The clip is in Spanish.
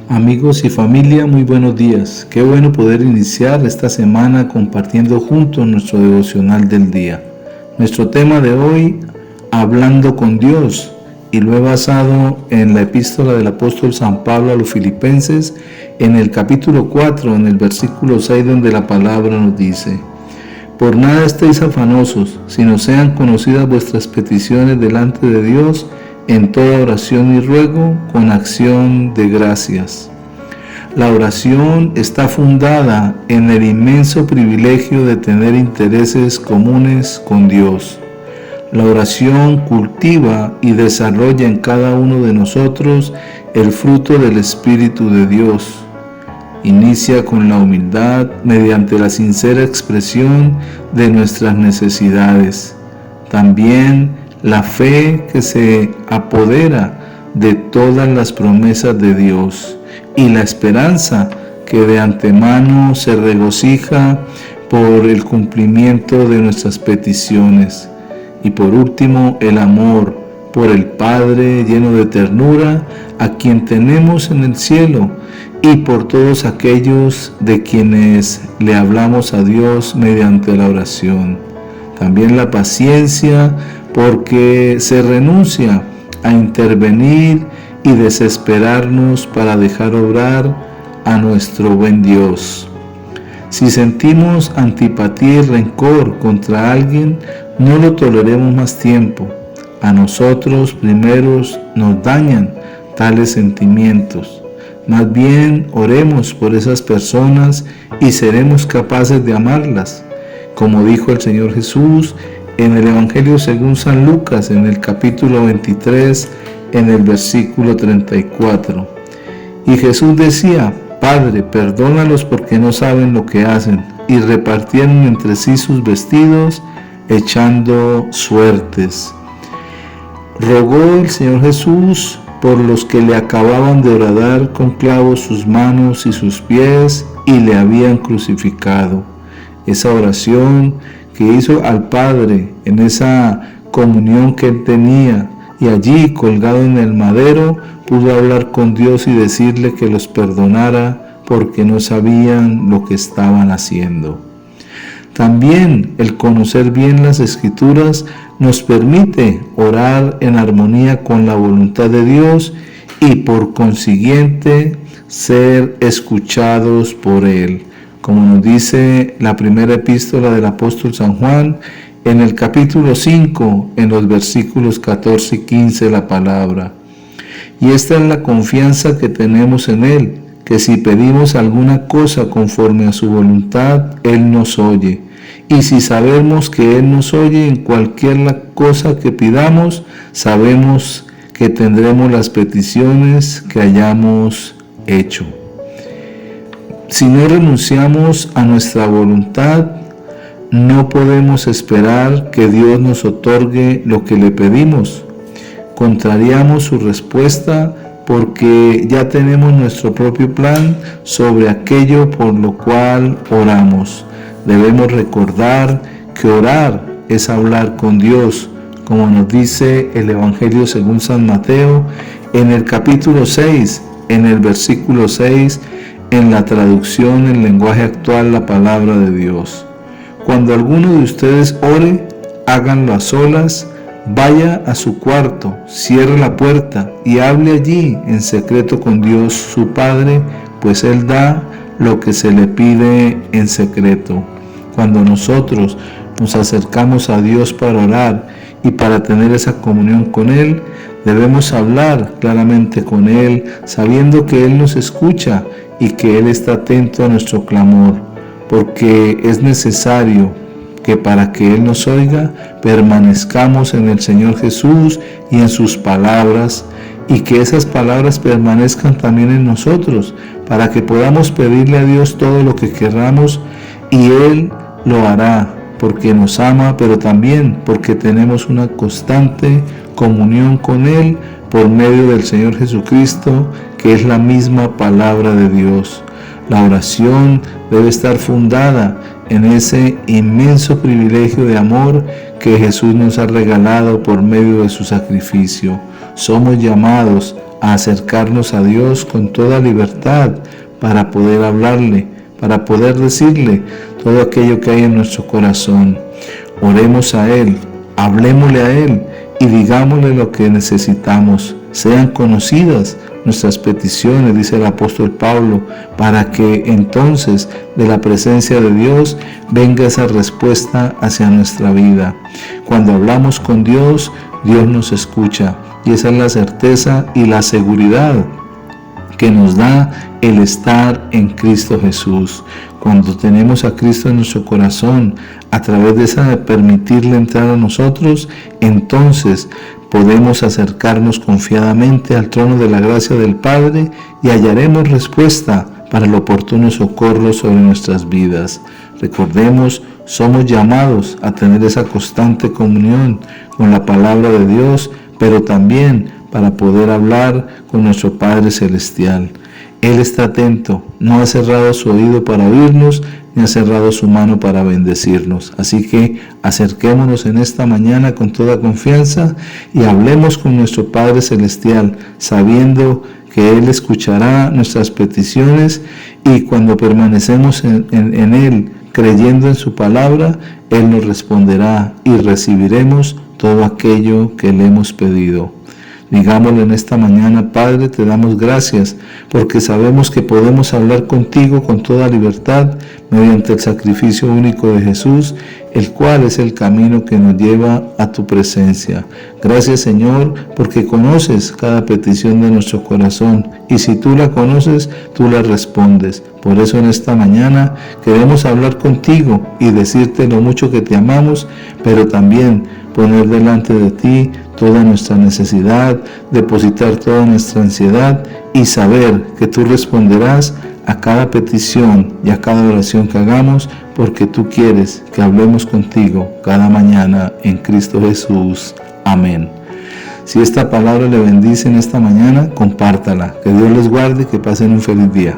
Amigos y familia, muy buenos días. Qué bueno poder iniciar esta semana compartiendo juntos nuestro devocional del día. Nuestro tema de hoy, hablando con Dios, y lo he basado en la epístola del apóstol San Pablo a los Filipenses, en el capítulo 4, en el versículo 6, donde la palabra nos dice: Por nada estéis afanosos, sino sean conocidas vuestras peticiones delante de Dios en toda oración y ruego con acción de gracias. La oración está fundada en el inmenso privilegio de tener intereses comunes con Dios. La oración cultiva y desarrolla en cada uno de nosotros el fruto del Espíritu de Dios. Inicia con la humildad mediante la sincera expresión de nuestras necesidades. También la fe que se apodera de todas las promesas de Dios y la esperanza que de antemano se regocija por el cumplimiento de nuestras peticiones. Y por último, el amor por el Padre lleno de ternura a quien tenemos en el cielo y por todos aquellos de quienes le hablamos a Dios mediante la oración. También la paciencia, porque se renuncia a intervenir y desesperarnos para dejar obrar a nuestro buen Dios. Si sentimos antipatía y rencor contra alguien, no lo toleremos más tiempo. A nosotros primeros nos dañan tales sentimientos. Más bien oremos por esas personas y seremos capaces de amarlas. Como dijo el Señor Jesús en el Evangelio según San Lucas, en el capítulo 23, en el versículo 34. Y Jesús decía: Padre, perdónalos porque no saben lo que hacen. Y repartieron entre sí sus vestidos, echando suertes. Rogó el Señor Jesús por los que le acababan de horadar con clavos sus manos y sus pies y le habían crucificado. Esa oración que hizo al Padre en esa comunión que él tenía, y allí colgado en el madero pudo hablar con Dios y decirle que los perdonara porque no sabían lo que estaban haciendo. También el conocer bien las Escrituras nos permite orar en armonía con la voluntad de Dios y por consiguiente ser escuchados por Él. Como nos dice la primera epístola del apóstol San Juan, en el capítulo 5, en los versículos 14 y 15, la palabra. Y esta es la confianza que tenemos en Él, que si pedimos alguna cosa conforme a su voluntad, Él nos oye. Y si sabemos que Él nos oye en cualquier cosa que pidamos, sabemos que tendremos las peticiones que hayamos hecho. Si no renunciamos a nuestra voluntad, no podemos esperar que Dios nos otorgue lo que le pedimos. Contrariamos su respuesta porque ya tenemos nuestro propio plan sobre aquello por lo cual oramos. Debemos recordar que orar es hablar con Dios, como nos dice el Evangelio según San Mateo, en el capítulo 6, en el versículo 6, en la traducción en lenguaje actual, la palabra de Dios. Cuando alguno de ustedes ore, háganlo a solas, vaya a su cuarto, cierre la puerta y hable allí en secreto con Dios su Padre, pues Él da lo que se le pide en secreto. Cuando nosotros nos acercamos a Dios para orar y para tener esa comunión con Él, debemos hablar claramente con Él, sabiendo que Él nos escucha y que Él está atento a nuestro clamor, porque es necesario que para que Él nos oiga, permanezcamos en el Señor Jesús y en sus palabras, y que esas palabras permanezcan también en nosotros, para que podamos pedirle a Dios todo lo que queramos, y Él lo hará, porque nos ama, pero también porque tenemos una constante comunión con Él por medio del Señor Jesucristo, que es la misma palabra de Dios. La oración debe estar fundada en ese inmenso privilegio de amor que Jesús nos ha regalado por medio de su sacrificio. Somos llamados a acercarnos a Dios con toda libertad para poder hablarle, para poder decirle todo aquello que hay en nuestro corazón. Oremos a Él, hablémosle a Él y digámosle lo que necesitamos. Sean conocidas nuestras peticiones, dice el apóstol Pablo, para que entonces de la presencia de Dios venga esa respuesta hacia nuestra vida. Cuando hablamos con Dios, Dios nos escucha, y esa es la certeza y la seguridad que nos da el estar en Cristo Jesús. Cuando tenemos a Cristo en nuestro corazón, a través de esa de permitirle entrar a nosotros, entonces podemos acercarnos confiadamente al trono de la gracia del Padre y hallaremos respuesta para el oportuno socorro sobre nuestras vidas. Recordemos, somos llamados a tener esa constante comunión con la palabra de Dios, pero también para poder hablar con nuestro Padre Celestial. Él está atento, no ha cerrado su oído para oírnos, ni ha cerrado su mano para bendecirnos. Así que acerquémonos en esta mañana con toda confianza y hablemos con nuestro Padre Celestial, sabiendo que Él escuchará nuestras peticiones, y cuando permanecemos en Él, creyendo en su palabra, Él nos responderá y recibiremos todo aquello que le hemos pedido. Digámosle en esta mañana: Padre, te damos gracias porque sabemos que podemos hablar contigo con toda libertad mediante el sacrificio único de Jesús, el cual es el camino que nos lleva a tu presencia. Gracias, Señor, porque conoces cada petición de nuestro corazón, y si tú la conoces, tú la respondes. Por eso en esta mañana queremos hablar contigo y decirte lo mucho que te amamos, pero también poner delante de ti toda nuestra necesidad, depositar toda nuestra ansiedad y saber que tú responderás a cada petición y a cada oración que hagamos, porque tú quieres que hablemos contigo cada mañana en Cristo Jesús. Amén. Si esta palabra le bendice en esta mañana, compártala. Que Dios les guarde y que pasen un feliz día.